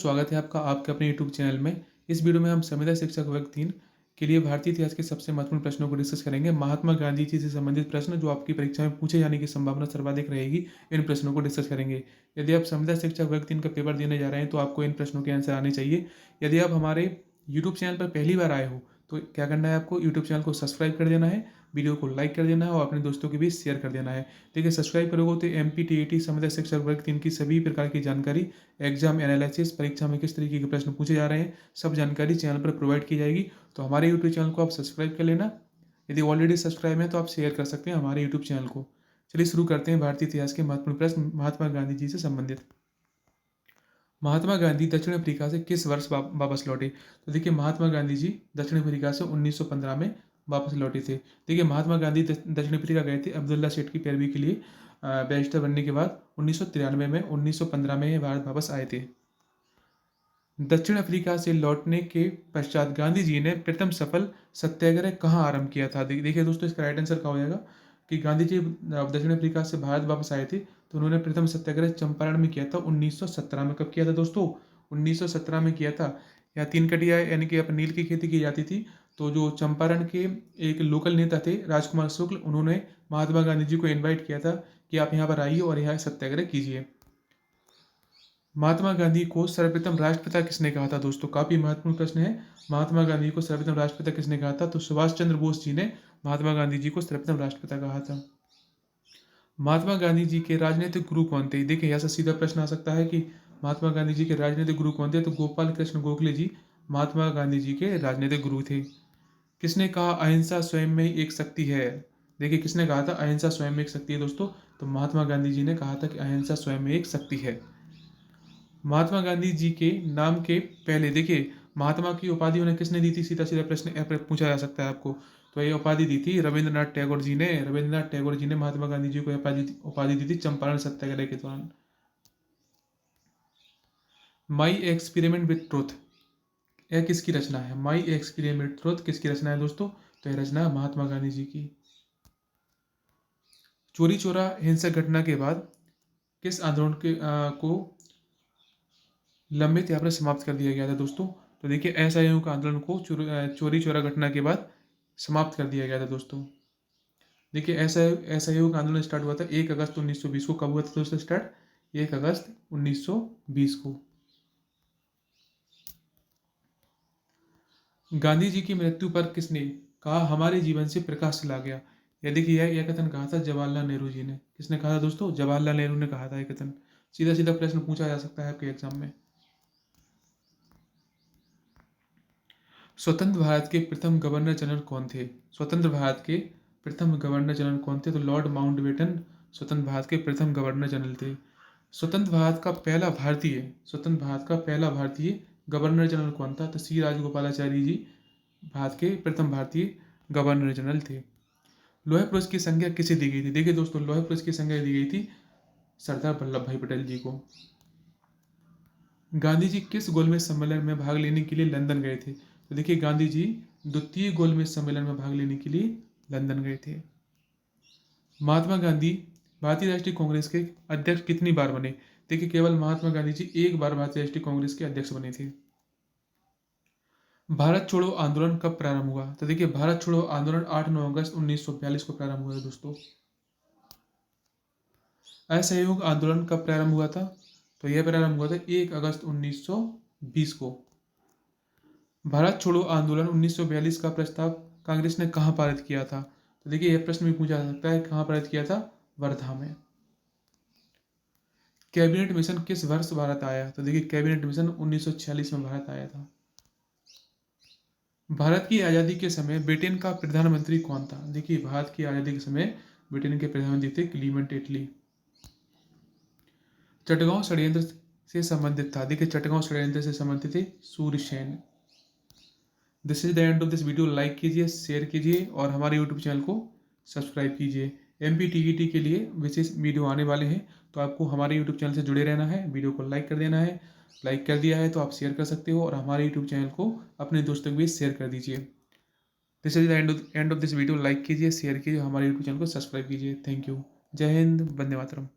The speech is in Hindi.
स्वागत है आपका आपके अपने यूट्यूब चैनल में। इस वीडियो में हम संविदा शिक्षक वर्ग 3 के लिए भारतीय इतिहास के सबसे महत्वपूर्ण प्रश्नों को डिस्कस करेंगे। महात्मा गांधी जी से संबंधित प्रश्न जो आपकी परीक्षा में पूछे जाने की संभावना सर्वाधिक रहेगी, इन प्रश्नों को डिस्कस करेंगे। यदि आप संविदा शिक्षक वर्ग 3 का पेपर देने जा रहे हैं तो आपको इन प्रश्नों के आंसर आने चाहिए। यदि आप हमारे यूट्यूब चैनल पर पहली बार आए हो तो क्या करना है, आपको यूट्यूब चैनल को सब्सक्राइब कर देना है, वीडियो को लाइक कर देना है और अपने दोस्तों के बीच शेयर कर देना है। देखिए, सब्सक्राइब करोगे तो MPTET संविदा शिक्षक वर्ग 3 की सभी प्रकार की जानकारी, एग्जाम एनालिसिस, परीक्षा में किस तरीके के प्रश्न पूछे जा रहे हैं, सब जानकारी चैनल पर प्रोवाइड की जाएगी। तो हमारे यूट्यूब चैनल को आप सब्सक्राइब कर लेना। यदि ऑलरेडी सब्सक्राइब है तो आप शेयर कर सकते हैं हमारे यूट्यूब चैनल को। चलिए शुरू करते हैं भारतीय इतिहास के महत्वपूर्ण प्रश्न महात्मा गांधी जी से संबंधित। महात्मा गांधी दक्षिण अफ्रीका से किस वर्ष वापस लौटे? तो देखिए, महात्मा गांधी जी दक्षिण अफ्रीका से 1915 में वापस लौटे थे। देखिए, महात्मा गांधी दक्षिण अफ्रीका गए थे अब्दुल्ला सेठ की पैरवी के लिए। बैरिस्टर बनने के बाद 1993 में 1915 में भारत वापस आए थे। दक्षिण अफ्रीका से लौटने के पश्चात गांधी जी ने प्रथम सफल सत्याग्रह कहाँ आरंभ किया था? देखिए दोस्तों, इसका राइट आंसर क्या हो जाएगा कि गांधी जी दक्षिण अफ्रीका से भारत वापस आए थे तो उन्होंने प्रथम सत्याग्रह चंपारण में किया था 1917 में। कब किया था दोस्तों? 1917 में किया था। यहाँ तीन कटिया यानी कि अपन नील की खेती की जाती थी, तो जो चंपारण के एक लोकल नेता थे राजकुमार शुक्ल, उन्होंने महात्मा गांधी जी को इन्वाइट किया था कि आप यहाँ पर आइए और यहाँ सत्याग्रह कीजिए। महात्मा गांधी को सर्वप्रथम राष्ट्रपिता किसने कहा था? दोस्तों, काफी महत्वपूर्ण प्रश्न है। महात्मा गांधी को सर्वप्रथम राष्ट्रपिता किसने कहा था? तो सुभाष चंद्र बोस जी ने महात्मा गांधी जी को सर्वप्रथम राष्ट्रपिता कहा था। महात्मा गांधी जी के राजनीतिक गुरु कौन थे? देखिए, यहाँ से सीधा प्रश्न आ सकता है कि महात्मा गांधी जी के राजनीतिक गुरु कौन थे? तो गोपाल कृष्ण गोखले जी महात्मा गांधी जी के राजनीतिक गुरु थे। किसने कहा अहिंसा स्वयं में एक शक्ति है? देखिए, किसने कहा था अहिंसा स्वयं में एक शक्ति है दोस्तों? तो महात्मा गांधी जी ने कहा था कि अहिंसा स्वयं में एक शक्ति है। महात्मा गांधी जी के नाम के पहले, देखिए, महात्मा की उपाधि उन्हें किसने दी थी? सीधा सीधा प्रश्न यहाँ पर पूछा जा सकता है आपको। तो ये उपाधि दी थी रविंद्रनाथ टैगोर जी ने। रविंद्रनाथ टैगोर जी ने महात्मा गांधी जी को उपाधि दी थी चंपारण सत्याग्रह के दौरान। माई एक्सपेरिमेंट विथ ट्रुथ, यह किसकी रचना है? माई एक्सपेरिमेंट ट्रुथ किसकी रचना है दोस्तों? तो यह रचना है महात्मा गांधी जी की। चोरी चोरा हिंसक घटना के बाद किस आंदोलन को लंबित या फिर समाप्त कर दिया गया था दोस्तों? तो देखिए, असहयोग आंदोलन को चोरी चोरा घटना के बाद समाप्त कर दिया गया था दोस्तों। देखिए, असहयोग आंदोलन स्टार्ट हुआ था 1 अगस्त 1920 को। कब हुआ था दोस्तों स्टार्ट? 1 अगस्त 1920 को। गांधी जी की मृत्यु पर किसने कहा हमारे जीवन से प्रकाश चला गया? यह देखिए, यह कथन कहा था जवाहरलाल नेहरू जी ने। किसने कहा था दोस्तों? जवाहरलाल नेहरू ने कहा था यह कथन। सीधा सीधा प्रश्न पूछा जा सकता है आपके एग्जाम में। स्वतंत्र भारत के प्रथम गवर्नर जनरल कौन थे? स्वतंत्र भारत के प्रथम गवर्नर जनरल कौन थे? तो लॉर्ड माउंटबेटन स्वतंत्र भारत के प्रथम गवर्नर जनरल थे। स्वतंत्र भारत का पहला भारतीय गवर्नर जनरल कौन था? तो सी राजगोपालाचारी जी भारत के प्रथम भारतीय गवर्नर जनरल थे। लोहे पुरुष की संज्ञा किसे दी गई थी? देखिए दोस्तों, लोहे पुरुष की संज्ञा दी गई थी सरदार वल्लभ भाई पटेल जी को। गांधी जी किस गोलमेज सम्मेलन में भाग लेने के लिए लंदन गए थे? तो देखिए, गांधी जी द्वितीय गोलमेज सम्मेलन में भाग लेने के लिए लंदन गए थे। महात्मा गांधी भारतीय राष्ट्रीय कांग्रेस के अध्यक्ष कितनी बार बने? देखिए, केवल महात्मा गांधी जी एक बार भारतीय राष्ट्रीय कांग्रेस के अध्यक्ष बने थे। भारत छोड़ो आंदोलन कब प्रारंभ हुआ? तो देखिए, भारत छोड़ो आंदोलन 8-9 अगस्त 1942 को प्रारंभ हुआ था दोस्तों। असहयोग आंदोलन कब प्रारंभ हुआ था? तो यह प्रारंभ हुआ था 1 अगस्त 1920 को। भारत छोड़ो आंदोलन 1942 का प्रस्ताव कांग्रेस ने कहां पारित किया था? तो देखिए, यह प्रश्न भी पूछा जा सकता है, कहां पारित किया था? वर्धा में। कैबिनेट मिशन किस वर्ष भारत आया? तो देखिए, कैबिनेट मिशन 1946 में भारत आया था। भारत की आज़ादी के समय ब्रिटेन का प्रधानमंत्री कौन था? देखिए, भारत की आज़ादी के समय ब्रिटेन के प्रधानमंत्री थे क्लीमेंट एटली। चटगांव षड्यंत्र से संबंधित था। देखिए, चटगांव षड्यंत्र से संबंधित थे Surya Sen. This is the end of this video. Like कीजिए, शेयर कीजिए और हमारे यूट्यूब चैनल को सब्सक्राइब कीजिए। MPTET के लिए विशेष वीडियो आने वाले हैं, तो आपको हमारे यूट्यूब चैनल से जुड़े रहना है। वीडियो को लाइक कर देना है। लाइक कर दिया है तो आप शेयर कर सकते हो और हमारे यूट्यूब चैनल को अपने दोस्तों के बीच शेयर कर दीजिए। This is the end of this video. Like कीजिए, शेयर कीजिए, हमारे यूट्यूब चैनल को सब्सक्राइब कीजिए। Thank you. जय हिंद, वंदे मातरम।